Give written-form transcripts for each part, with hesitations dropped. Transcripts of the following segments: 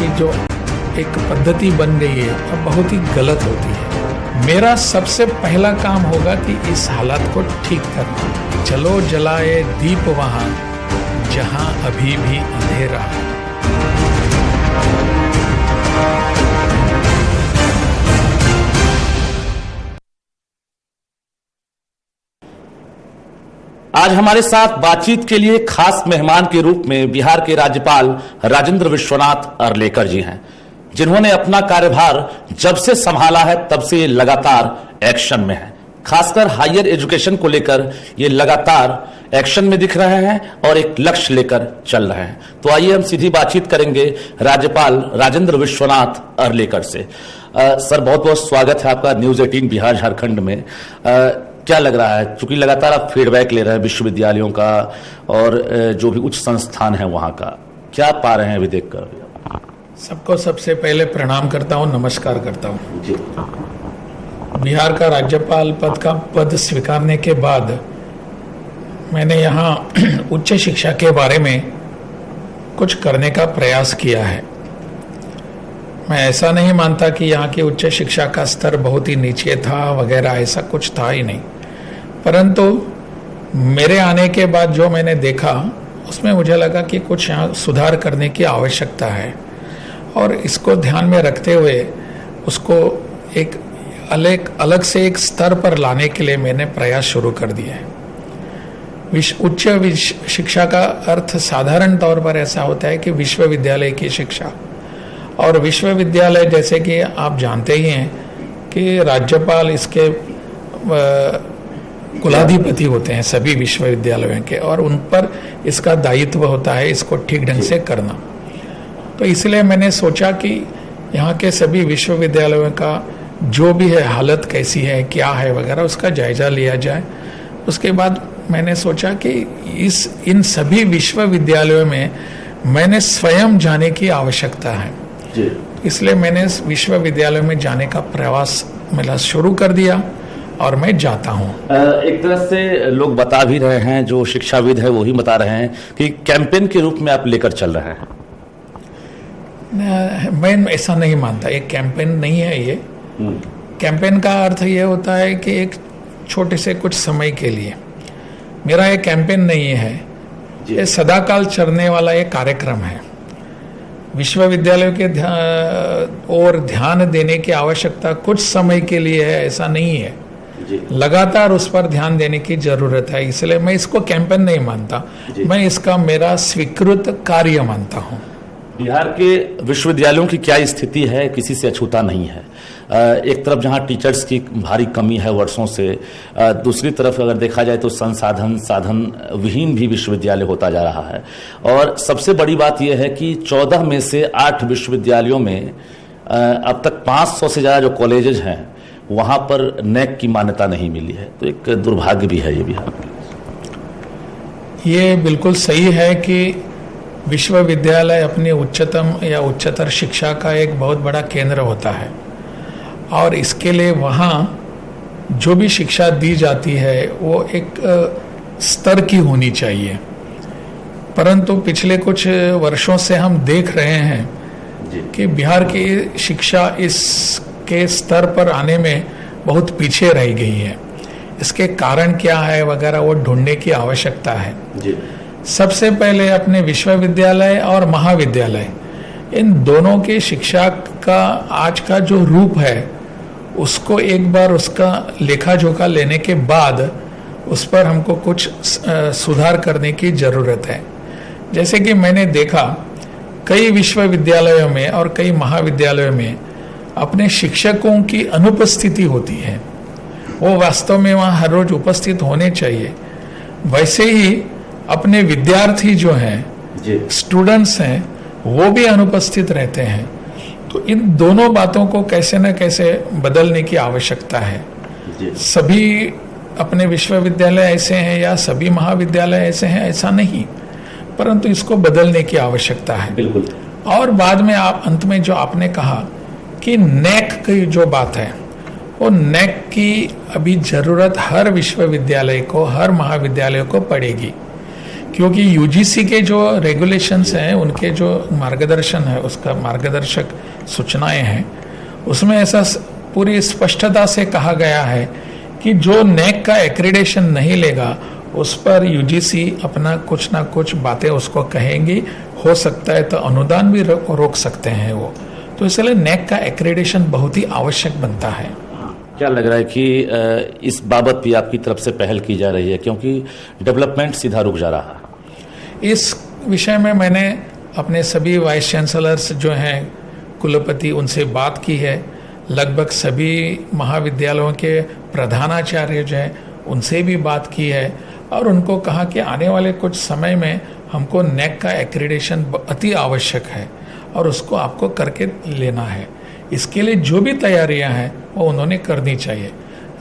की जो एक पद्धति बन गई है अब बहुत ही गलत होती है। मेरा सबसे पहला काम होगा कि इस हालत को ठीक करना। चलो जलाए दीप वहां जहां अभी भी अंधेरा है। आज हमारे साथ बातचीत के लिए खास मेहमान के रूप में बिहार के राज्यपाल राजेंद्र विश्वनाथ अर्लेकर जी हैं, जिन्होंने अपना कार्यभार जब से संभाला है तब से ये लगातार एक्शन में है। खासकर हायर एजुकेशन को लेकर ये लगातार एक्शन में दिख रहे हैं और एक लक्ष्य लेकर चल रहे हैं। तो आइए हम सीधी बातचीत करेंगे राज्यपाल राजेंद्र विश्वनाथ अर्लेकर से। सर, बहुत बहुत स्वागत है आपका न्यूज 18 बिहार झारखंड में। क्या लग रहा है, चूंकि लगातार आप फीडबैक ले रहे हैं विश्वविद्यालयों का और जो भी उच्च संस्थान है वहां का, क्या पा रहे हैं अभी देखकर? सबको सबसे पहले प्रणाम करता हूं, नमस्कार करता हूं जी। बिहार का राज्यपाल पद का पद स्वीकारने के बाद मैंने यहाँ उच्च शिक्षा के बारे में कुछ करने का प्रयास किया है। मैं ऐसा नहीं मानता कि यहाँ की उच्च शिक्षा का स्तर बहुत ही नीचे था वगैरह, ऐसा कुछ था ही नहीं। परंतु मेरे आने के बाद जो मैंने देखा उसमें मुझे लगा कि कुछ यहाँ सुधार करने की आवश्यकता है और इसको ध्यान में रखते हुए उसको एक अलग से एक स्तर पर लाने के लिए मैंने प्रयास शुरू कर दिया है। उच्च शिक्षा का अर्थ साधारण तौर पर ऐसा होता है कि विश्वविद्यालय की शिक्षा, और विश्वविद्यालय जैसे कि आप जानते ही हैं कि राज्यपाल इसके कुलाधिपति होते हैं सभी विश्वविद्यालयों के, और उन पर इसका दायित्व होता है इसको ठीक ढंग से करना। तो इसलिए मैंने सोचा कि यहाँ के सभी विश्वविद्यालयों का जो भी है हालत कैसी है, क्या है वगैरह, उसका जायजा लिया जाए। उसके बाद मैंने सोचा कि इन सभी विश्वविद्यालयों में मैंने स्वयं जाने की आवश्यकता है, इसलिए मैंने विश्वविद्यालय में जाने का प्रयास मेरा शुरू कर दिया और मैं जाता हूँ। एक तरह से लोग बता भी रहे हैं, जो शिक्षाविद है वही बता रहे हैं कि कैंपेन के रूप में आप लेकर चल रहे हैं। मैं ऐसा नहीं मानता, एक कैंपेन नहीं है ये। कैंपेन का अर्थ ये होता है कि एक छोटे से कुछ समय के लिए। मेरा ये कैंपेन नहीं है, ये सदाकाल चलने वाला एक कार्यक्रम है। विश्वविद्यालय के और ध्यान देने की आवश्यकता कुछ समय के लिए है, ऐसा नहीं है। लगातार उस पर ध्यान देने की जरूरत है, इसलिए मैं इसको कैंपेन नहीं मानता, मैं इसका मेरा स्वीकृत कार्य मानता हूँ। बिहार के विश्वविद्यालयों की क्या स्थिति है, किसी से अछूता नहीं है। एक तरफ जहां टीचर्स की भारी कमी है वर्षों से, दूसरी तरफ अगर देखा जाए तो साधन विहीन भी विश्वविद्यालय होता जा रहा है। और सबसे बड़ी बात यह है कि 14 में से 8 विश्वविद्यालयों में अब तक 500 से ज़्यादा जो कॉलेजेस हैं वहां पर नेक की मान्यता नहीं मिली है। तो एक दुर्भाग्य भी है ये बिहार के लिए। ये बिल्कुल सही है कि विश्वविद्यालय अपनी उच्चतम या उच्चतर शिक्षा का एक बहुत बड़ा केंद्र होता है और इसके लिए वहाँ जो भी शिक्षा दी जाती है वो एक स्तर की होनी चाहिए। परंतु पिछले कुछ वर्षों से हम देख रहे हैं कि बिहार की शिक्षा इसके स्तर पर आने में बहुत पीछे रह गई है। इसके कारण क्या है वगैरह वो ढूंढने की आवश्यकता है। सबसे पहले अपने विश्वविद्यालय और महाविद्यालय, इन दोनों की शिक्षा का आज का जो रूप है उसको एक बार उसका लेखा जोखा लेने के बाद उस पर हमको कुछ सुधार करने की ज़रूरत है। जैसे कि मैंने देखा कई विश्वविद्यालयों में और कई महाविद्यालयों में अपने शिक्षकों की अनुपस्थिति होती है। वो वास्तव में वहाँ हर रोज उपस्थित होने चाहिए। वैसे ही अपने विद्यार्थी जो हैं, स्टूडेंट्स हैं, वो भी अनुपस्थित रहते हैं। तो इन दोनों बातों को कैसे न कैसे बदलने की आवश्यकता है। सभी अपने विश्वविद्यालय ऐसे हैं या सभी महाविद्यालय ऐसे हैं, ऐसा नहीं, परंतु इसको बदलने की आवश्यकता है। बिल्कुल। और बाद में आप अंत में जो आपने कहा कि नेक की जो बात है, वो नेक की अभी जरूरत हर विश्वविद्यालय को, हर महाविद्यालय को पड़ेगी, क्योंकि यूजीसी के जो रेगुलेशंस हैं, उनके जो मार्गदर्शन है, उसका मार्गदर्शक सूचनाएं हैं, उसमें ऐसा पूरी स्पष्टता से कहा गया है कि जो नेक का एक्रीडेशन नहीं लेगा उस पर यूजीसी अपना कुछ ना कुछ बातें उसको कहेंगी, हो सकता है तो अनुदान भी रोक सकते हैं वो। तो इसलिए नेक का एक्रीडेशन बहुत ही आवश्यक बनता है। क्या लग रहा है कि इस बाबत भी आपकी तरफ से पहल की जा रही है, क्योंकि डेवलपमेंट सीधा रुक जा रहा है? इस विषय में मैंने अपने सभी वाइस चांसलर्स जो हैं, कुलपति, उनसे बात की है। लगभग सभी महाविद्यालयों के प्रधानाचार्य जो हैं उनसे भी बात की है और उनको कहा कि आने वाले कुछ समय में हमको नेक का एक्रीडेशन अति आवश्यक है और उसको आपको करके लेना है। इसके लिए जो भी तैयारियां हैं वो उन्होंने करनी चाहिए।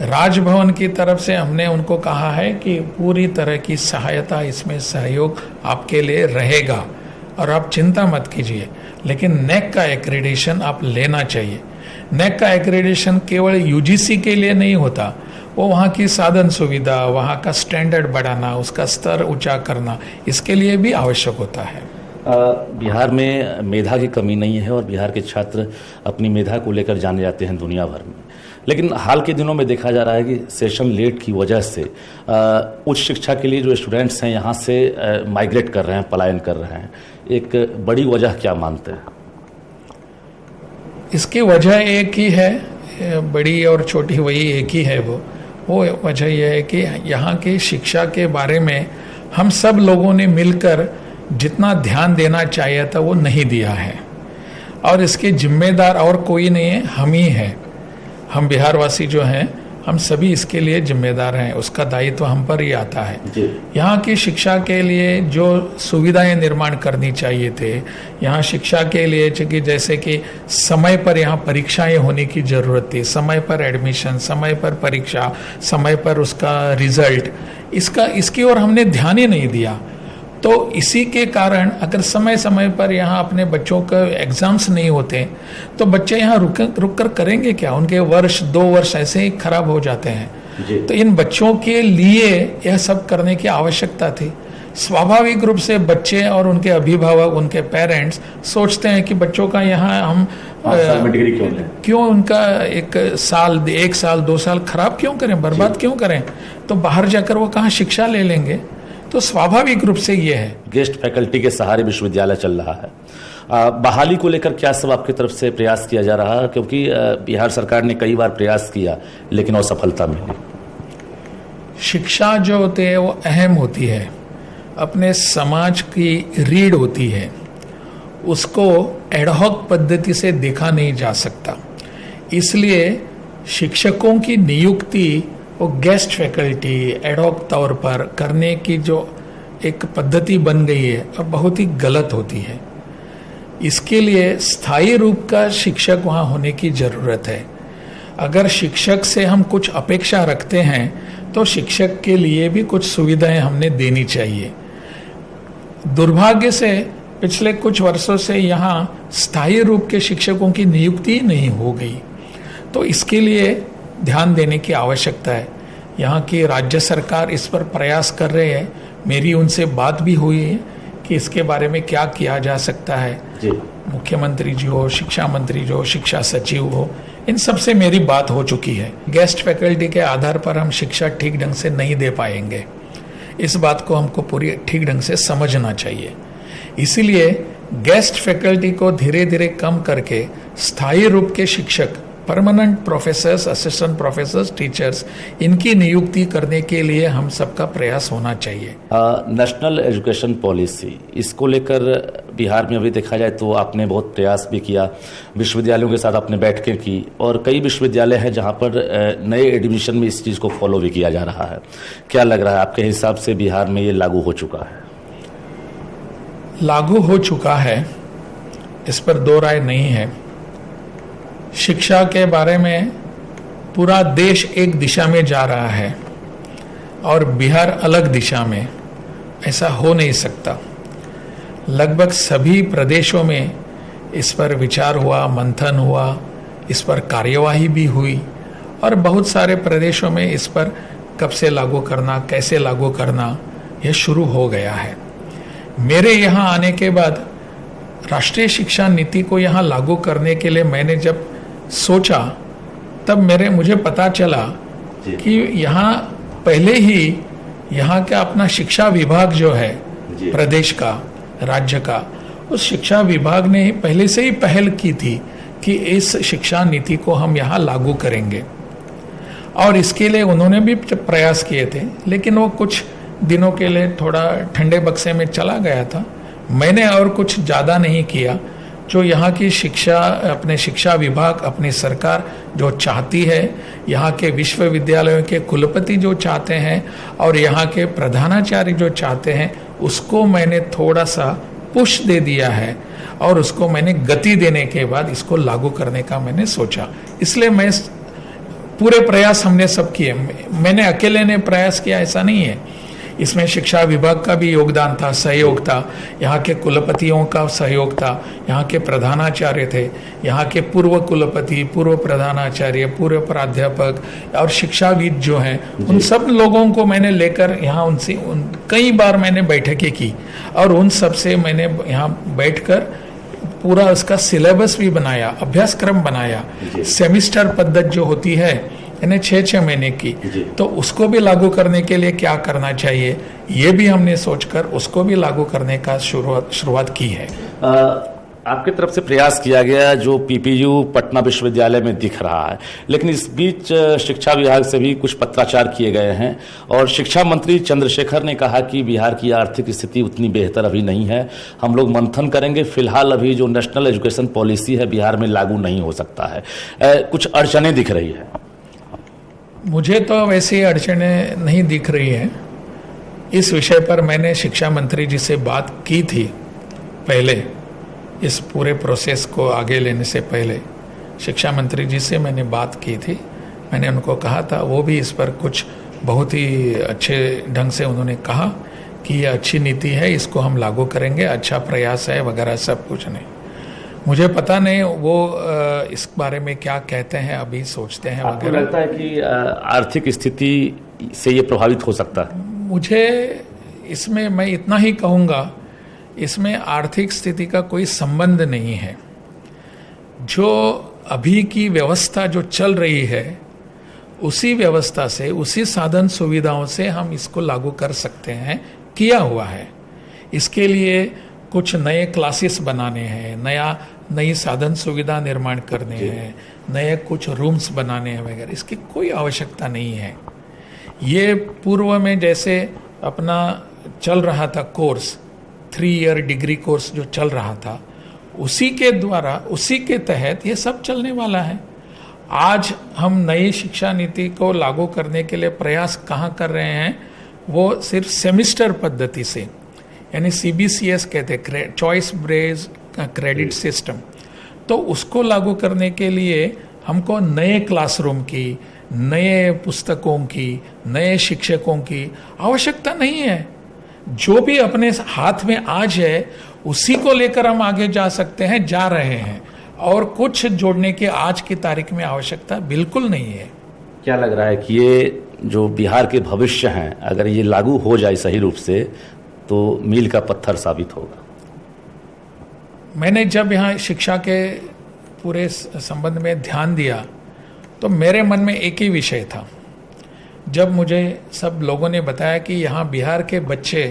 राजभवन की तरफ से हमने उनको कहा है कि पूरी तरह की सहायता, इसमें सहयोग आपके लिए रहेगा और आप चिंता मत कीजिए, लेकिन नेक का एक्रीडेशन आप लेना चाहिए। नेक का एक्रीडेशन केवल यूजीसी के लिए नहीं होता, वो वहाँ की साधन सुविधा, वहाँ का स्टैंडर्ड बढ़ाना, उसका स्तर ऊंचा करना, इसके लिए भी आवश्यक होता है। बिहार में मेधा की कमी नहीं है और बिहार के छात्र अपनी मेधा को लेकर जाने जाते हैं दुनिया भर में, लेकिन हाल के दिनों में देखा जा रहा है कि सेशन लेट की वजह से उच्च शिक्षा के लिए जो स्टूडेंट्स हैं यहाँ से माइग्रेट कर रहे हैं, पलायन कर रहे हैं। एक बड़ी वजह क्या मानते हैं? इसकी वजह एक ही है, बड़ी और छोटी वही एक ही है। वो वजह यह है कि यहाँ की शिक्षा के बारे में हम सब लोगों ने मिलकर जितना ध्यान देना चाहिए था वो नहीं दिया है और इसके जिम्मेदार और कोई नहीं है, हम ही हैं। हम बिहारवासी जो हैं, हम सभी इसके लिए जिम्मेदार हैं, उसका दायित्व हम पर ही आता है। यहाँ की शिक्षा के लिए जो सुविधाएं निर्माण करनी चाहिए थे, यहाँ शिक्षा के लिए कि जैसे कि समय पर यहाँ परीक्षाएं होने की ज़रूरत थी, समय पर एडमिशन, समय पर परीक्षा, समय पर उसका रिजल्ट, इसकी ओर हमने ध्यान ही नहीं दिया। तो इसी के कारण अगर समय समय पर यहाँ अपने बच्चों का एग्ज़ाम्स नहीं होते तो बच्चे यहाँ रुक कर करेंगे क्या? उनके वर्ष 2 वर्ष ऐसे ही खराब हो जाते हैं। तो इन बच्चों के लिए यह सब करने की आवश्यकता थी। स्वाभाविक रूप से बच्चे और उनके अभिभावक, उनके पेरेंट्स सोचते हैं कि बच्चों का यहाँ हम डिग्री क्यों उनका 1 साल 2 साल खराब क्यों करें, बर्बाद क्यों करें? तो बाहर जाकर वो कहाँ शिक्षा ले लेंगे? तो स्वाभाविक रूप से ये है। गेस्ट फैकल्टी के सहारे विश्वविद्यालय चल रहा है। बहाली को लेकर क्या सब आपकी तरफ से प्रयास किया जा रहा है? क्योंकि बिहार सरकार ने कई बार प्रयास किया लेकिन असफलता मिली। शिक्षा जो होती है वो अहम होती है, अपने समाज की रीढ़ होती है, उसको एडहॉक पद्धति से देखा नहीं जा सकता। इसलिए शिक्षकों की नियुक्ति वो गेस्ट फैकल्टी एडहॉक तौर पर करने की जो एक पद्धति बन गई है और बहुत ही गलत होती है। इसके लिए स्थायी रूप का शिक्षक वहाँ होने की ज़रूरत है। अगर शिक्षक से हम कुछ अपेक्षा रखते हैं तो शिक्षक के लिए भी कुछ सुविधाएं हमने देनी चाहिए। दुर्भाग्य से पिछले कुछ वर्षों से यहाँ स्थायी रूप के शिक्षकों की नियुक्ति नहीं हो गई, तो इसके लिए ध्यान देने की आवश्यकता है। यहाँ की राज्य सरकार इस पर प्रयास कर रहे हैं। मेरी उनसे बात भी हुई है कि इसके बारे में क्या किया जा सकता है। मुख्यमंत्री जी हो, शिक्षा मंत्री जो, शिक्षा सचिव हो, इन सब से मेरी बात हो चुकी है। गेस्ट फैकल्टी के आधार पर हम शिक्षा ठीक ढंग से नहीं दे पाएंगे, इस बात को हमको पूरी ठीक ढंग से समझना चाहिए। इसीलिए गेस्ट फैकल्टी को धीरे धीरे कम करके स्थायी रूप के शिक्षक, permanent professors, assistant professors, teachers, इनकी नियुक्ति करने के लिए हम सबका प्रयास होना चाहिए। नेशनल एजुकेशन पॉलिसी, इसको लेकर बिहार में अभी देखा जाए तो आपने बहुत प्रयास भी किया, विश्वविद्यालयों के साथ आपने बैठकें की और कई विश्वविद्यालय हैं जहां पर नए एडमिशन में इस चीज़ को फॉलो भी किया जा रहा है। क्या लग रहा है आपके हिसाब से बिहार में ये लागू हो चुका है? लागू हो चुका है, इस पर दो राय नहीं है। शिक्षा के बारे में पूरा देश एक दिशा में जा रहा है और बिहार अलग दिशा में, ऐसा हो नहीं सकता। लगभग सभी प्रदेशों में इस पर विचार हुआ, मंथन हुआ, इस पर कार्यवाही भी हुई और बहुत सारे प्रदेशों में इस पर कब से लागू करना, कैसे लागू करना, ये शुरू हो गया है। मेरे यहाँ आने के बाद राष्ट्रीय शिक्षा नीति को यहाँ लागू करने के लिए मैंने जब सोचा, तब मुझे पता चला कि यहाँ पहले ही यहाँ का अपना शिक्षा विभाग जो है प्रदेश का, राज्य का, उस शिक्षा विभाग ने पहले से ही पहल की थी कि इस शिक्षा नीति को हम यहाँ लागू करेंगे, और इसके लिए उन्होंने भी प्रयास किए थे, लेकिन वो कुछ दिनों के लिए थोड़ा ठंडे बक्से में चला गया था। मैंने और कुछ ज़्यादा नहीं किया। जो यहाँ की शिक्षा, अपने शिक्षा विभाग, अपनी सरकार जो चाहती है, यहाँ के विश्वविद्यालयों के कुलपति जो चाहते हैं और यहाँ के प्रधानाचार्य जो चाहते हैं, उसको मैंने थोड़ा सा पुश दे दिया है और उसको मैंने गति देने के बाद इसको लागू करने का मैंने सोचा। इसलिए मैं पूरे प्रयास हमने सब किए, मैंने अकेले ने प्रयास किया ऐसा नहीं है। इसमें शिक्षा विभाग का भी योगदान था, सहयोग था, यहाँ के कुलपतियों का सहयोग था, यहाँ के प्रधानाचार्य थे, यहाँ के पूर्व कुलपति, पूर्व प्रधानाचार्य, पूर्व प्राध्यापक और शिक्षाविद जो हैं, उन सब लोगों को मैंने लेकर यहाँ उनसे कई बार मैंने बैठकें की और उन सब से मैंने यहाँ बैठकर पूरा उसका सिलेबस भी बनाया, अभ्यासक्रम बनाया। सेमिस्टर पद्धति जो होती है यानी 6-6 महीने की, तो उसको भी लागू करने के लिए क्या करना चाहिए, ये भी हमने सोचकर उसको भी लागू करने का शुरुआत की है। आपकी तरफ से प्रयास किया गया जो पीपीयू पटना विश्वविद्यालय में दिख रहा है, लेकिन इस बीच शिक्षा विभाग से भी कुछ पत्राचार किए गए हैं और शिक्षा मंत्री चंद्रशेखर ने कहा कि बिहार की आर्थिक स्थिति उतनी बेहतर अभी नहीं है, हम लोग मंथन करेंगे, फिलहाल अभी जो नेशनल एजुकेशन पॉलिसी है बिहार में लागू नहीं हो सकता है। कुछ अड़चनें दिख रही है। मुझे तो वैसी अड़चनें नहीं दिख रही हैं। इस विषय पर मैंने शिक्षा मंत्री जी से बात की थी पहले, इस पूरे प्रोसेस को आगे लेने से पहले शिक्षा मंत्री जी से मैंने बात की थी। मैंने उनको कहा था, वो भी इस पर कुछ बहुत ही अच्छे ढंग से उन्होंने कहा कि ये अच्छी नीति है, इसको हम लागू करेंगे, अच्छा प्रयास है वगैरह सब कुछ। नहीं, मुझे पता नहीं वो इस बारे में क्या कहते हैं, अभी सोचते हैं आपको वगैरह। लगता है कि आर्थिक स्थिति से ये प्रभावित हो सकता है? मुझे इसमें मैं इतना ही कहूँगा, इसमें आर्थिक स्थिति का कोई संबंध नहीं है। जो अभी की व्यवस्था जो चल रही है, उसी व्यवस्था से, उसी साधन सुविधाओं से हम इसको लागू कर सकते हैं, किया हुआ है। इसके लिए कुछ नए क्लासेस बनाने हैं, नई साधन सुविधा निर्माण करने हैं, नए कुछ रूम्स बनाने हैं वगैरह, इसकी कोई आवश्यकता नहीं है। ये पूर्व में जैसे अपना चल रहा था कोर्स, 3 ईयर डिग्री कोर्स जो चल रहा था, उसी के द्वारा, उसी के तहत ये सब चलने वाला है। आज हम नई शिक्षा नीति को लागू करने के लिए प्रयास कहाँ कर रहे हैं, वो सिर्फ सेमिस्टर पद्धति से, यानी CBCS कहते हैं, चॉइस बेस्ड क्रेडिट सिस्टम, तो उसको लागू करने के लिए हमको नए क्लासरूम की, नए पुस्तकों की, नए शिक्षकों की आवश्यकता नहीं है। जो भी अपने हाथ में आज है उसी को लेकर हम आगे जा सकते हैं, जा रहे हैं, और कुछ जोड़ने की आज की तारीख में आवश्यकता बिल्कुल नहीं है। क्या लग रहा है कि ये जो बिहार के भविष्य हैं, अगर ये लागू हो जाए सही रूप से तो मील का पत्थर साबित होगा? मैंने जब यहाँ शिक्षा के पूरे संबंध में ध्यान दिया तो मेरे मन में एक ही विषय था। जब मुझे सब लोगों ने बताया कि यहाँ बिहार के बच्चे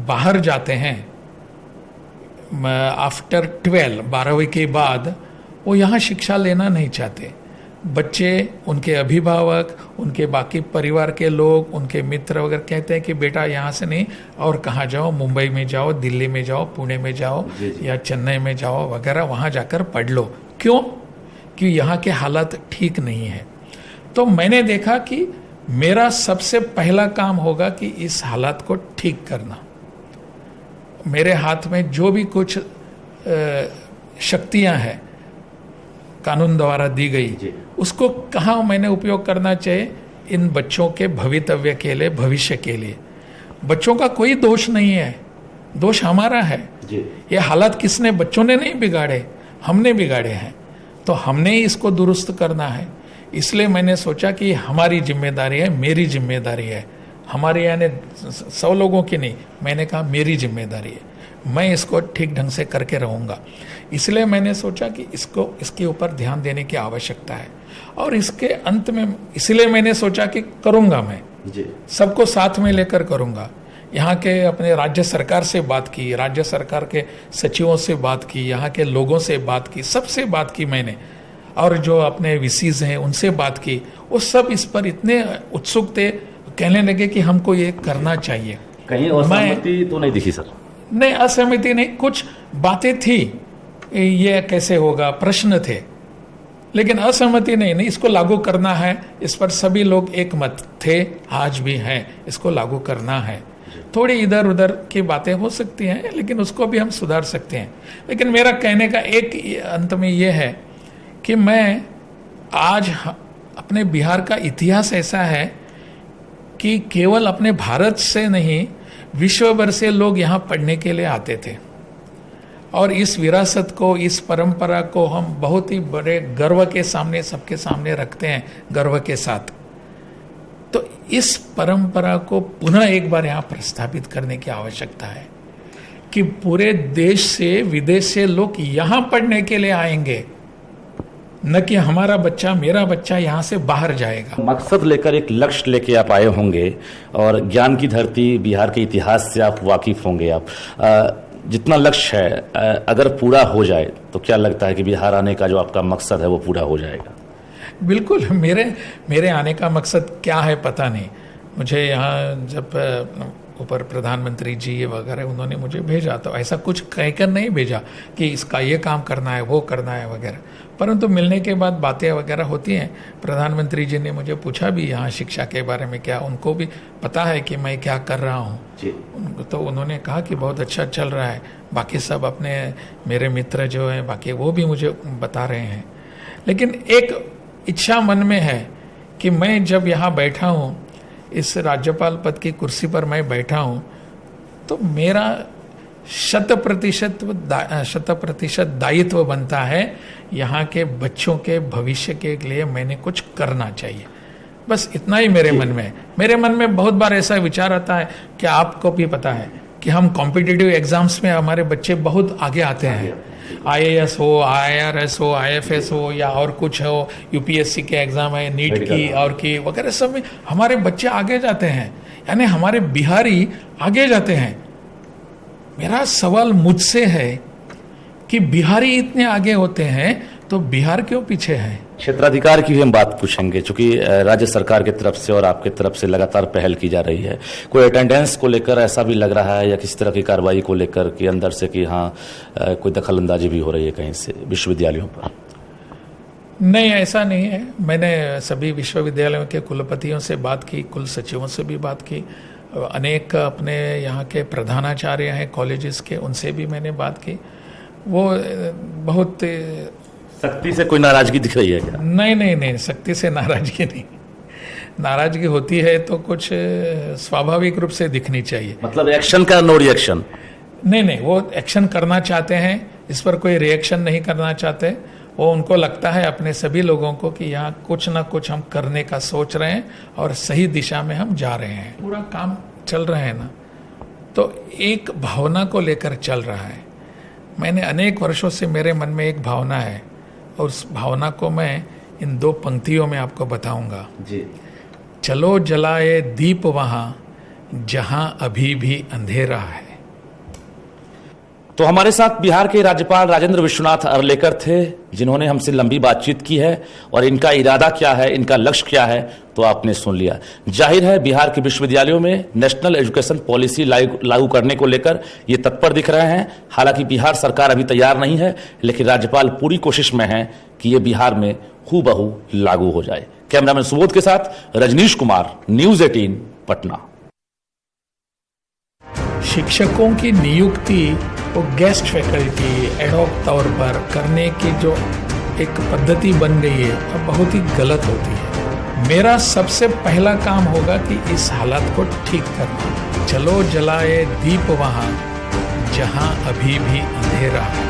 बाहर जाते हैं आफ्टर 12वीं के बाद, वो यहाँ शिक्षा लेना नहीं चाहते। बच्चे, उनके अभिभावक, उनके बाकी परिवार के लोग, उनके मित्र वगैरह कहते हैं कि बेटा यहाँ से नहीं, और कहाँ जाओ, मुंबई में जाओ, दिल्ली में जाओ, पुणे में जाओ या चेन्नई में जाओ वगैरह, वहाँ जाकर पढ़ लो। क्यों? कि यहाँ के हालात ठीक नहीं है। तो मैंने देखा कि मेरा सबसे पहला काम होगा कि इस हालात को ठीक करना। मेरे हाथ में जो भी कुछ शक्तियाँ हैं कानून द्वारा दी गई, उसको कहाँ मैंने उपयोग करना चाहिए, इन बच्चों के भवितव्य के लिए, भविष्य के लिए। बच्चों का कोई दोष नहीं है, दोष हमारा है। ये हालात किसने, बच्चों ने नहीं बिगाड़े, हमने बिगाड़े हैं। तो हमने ही इसको दुरुस्त करना है। इसलिए मैंने सोचा कि हमारी जिम्मेदारी है, मेरी जिम्मेदारी है हमारे यानी 100 लोगों की नहीं, मैंने कहा मेरी जिम्मेदारी है, मैं इसको ठीक ढंग से करके रहूँगा। इसलिए मैंने सोचा कि इसके ऊपर ध्यान देने की आवश्यकता है, और इसके अंत में इसलिए मैंने सोचा कि करूँगा मैं सबको साथ में लेकर करूँगा। यहाँ के अपने राज्य सरकार से बात की, राज्य सरकार के सचिवों से बात की, यहाँ के लोगों से बात की, सबसे बात की मैंने, और जो अपने वीसीज हैं उनसे बात की। वो सब इस पर इतने उत्सुक थे, कहने लगे कि हमको ये करना चाहिए। कहीं असहमति तो नहीं दिखी सर? नहीं, असहमति नहीं, कुछ बातें थी, ये कैसे होगा, प्रश्न थे, लेकिन असहमति नहीं, इसको लागू करना है, इस पर सभी लोग एक मत थे, आज भी हैं, इसको लागू करना है। थोड़ी इधर उधर की बातें हो सकती हैं, लेकिन उसको भी हम सुधार सकते हैं। लेकिन मेरा कहने का एक अंत में ये है कि मैं आज अपने बिहार का इतिहास ऐसा है कि केवल अपने भारत से नहीं, विश्व भर से लोग यहाँ पढ़ने के लिए आते थे, और इस विरासत को, इस परंपरा को हम बहुत ही बड़े गर्व के सामने, सबके सामने रखते हैं, गर्व के साथ। तो इस परंपरा को पुनः एक बार यहाँ प्रस्थापित करने की आवश्यकता है कि पूरे देश से, विदेश से लोग यहाँ पढ़ने के लिए आएंगे, न कि हमारा बच्चा, मेरा बच्चा यहाँ से बाहर जाएगा। मकसद लेकर, एक लक्ष्य लेके आप आए होंगे, और ज्ञान की धरती बिहार के इतिहास से आप वाकिफ होंगे। आप जितना लक्ष्य है अगर पूरा हो जाए तो क्या लगता है कि बिहार आने का जो आपका मकसद है वो पूरा हो जाएगा? बिल्कुल, मेरे आने का मकसद क्या है पता नहीं। मुझे यहाँ जब ऊपर प्रधानमंत्री जी वगैरह उन्होंने मुझे भेजा, तो ऐसा कुछ कहकर नहीं भेजा कि इसका ये काम करना है, वो करना है वगैरह, परंतु मिलने के बाद बातें वगैरह होती हैं। प्रधानमंत्री जी ने मुझे पूछा भी यहाँ शिक्षा के बारे में, क्या उनको भी पता है कि मैं क्या कर रहा हूँ। तो उन्होंने कहा कि बहुत अच्छा चल रहा है। बाकी सब अपने मेरे मित्र जो हैं बाकी, वो भी मुझे बता रहे हैं। लेकिन एक इच्छा मन में है कि मैं जब यहाँ बैठा हूँ, इस राज्यपाल पद की कुर्सी पर मैं बैठा हूँ, तो मेरा 100% दायित्व बनता है यहाँ के बच्चों के भविष्य के लिए मैंने कुछ करना चाहिए। बस इतना ही मेरे मन में है। मेरे मन में बहुत बार ऐसा विचार आता है कि आपको भी पता है कि हम कॉम्पिटिटिव एग्जाम्स में हमारे बच्चे बहुत आगे आते हैं। IAS हो, IRS हो, IFS हो, या और कुछ हो, UPSC के एग्जाम है, नीट की और की वगैरह, सब में हमारे बच्चे आगे जाते हैं, यानी हमारे बिहारी आगे जाते हैं। मेरा सवाल मुझसे है कि बिहारी इतने आगे होते हैं तो बिहार क्यों पीछे है? क्षेत्राधिकार की भी हम बात पूछेंगे, क्योंकि राज्य सरकार की तरफ से और आपके तरफ से लगातार पहल की जा रही है। कोई अटेंडेंस को लेकर ऐसा भी लग रहा है, या किसी तरह की कार्रवाई को लेकर कि अंदर से कि हाँ कोई दखलंदाजी भी हो रही है कहीं से विश्वविद्यालयों पर? नहीं, ऐसा नहीं है। मैंने सभी विश्वविद्यालयों के कुलपतियों से बात की, कुल सचिवों से भी बात की, अनेक अपने यहाँ के प्रधानाचार्य हैं कॉलेजेस के, उनसे भी मैंने बात की। वो बहुत सख्ती से कोई नाराजगी दिख रही है क्या? नहीं, सख्ती से नाराजगी नहीं। नाराजगी होती है तो कुछ स्वाभाविक रूप से दिखनी चाहिए। मतलब एक्शन का नो रिएक्शन? नहीं, वो एक्शन करना चाहते हैं, इस पर कोई रिएक्शन नहीं करना चाहते। वो उनको लगता है अपने सभी लोगों को कि यहाँ कुछ ना कुछ हम करने का सोच रहे हैं और सही दिशा में हम जा रहे हैं। पूरा काम चल रहा है ना, तो एक भावना को लेकर चल रहा है। मैंने अनेक वर्षों से, मेरे मन में एक भावना है, और उस भावना को मैं इन 2 पंक्तियों में आपको बताऊंगा जी। चलो जलाए दीप वहां जहां अभी भी अंधेरा है। तो हमारे साथ बिहार के राज्यपाल राजेंद्र विश्वनाथ अर्लेकर थे, जिन्होंने हमसे लंबी बातचीत की है, और इनका इरादा क्या है, इनका लक्ष्य क्या है, तो आपने सुन लिया। जाहिर है बिहार के विश्वविद्यालयों में नेशनल एजुकेशन पॉलिसी लागू करने को लेकर ये तत्पर दिख रहे हैं। हालांकि बिहार सरकार अभी तैयार नहीं है, लेकिन राज्यपाल पूरी कोशिश में है कि ये बिहार में हूबहू लागू हो जाए। कैमरामैन सुबोध के साथ रजनीश कुमार, न्यूज 18 पटना। शिक्षकों की नियुक्ति वो गेस्ट फैकल्टी एडहॉक तौर पर करने की जो एक पद्धति बन गई है, वो बहुत ही गलत होती है। मेरा सबसे पहला काम होगा कि इस हालत को ठीक करना। चलो जलाए दीप वहां जहां अभी भी अंधेरा है।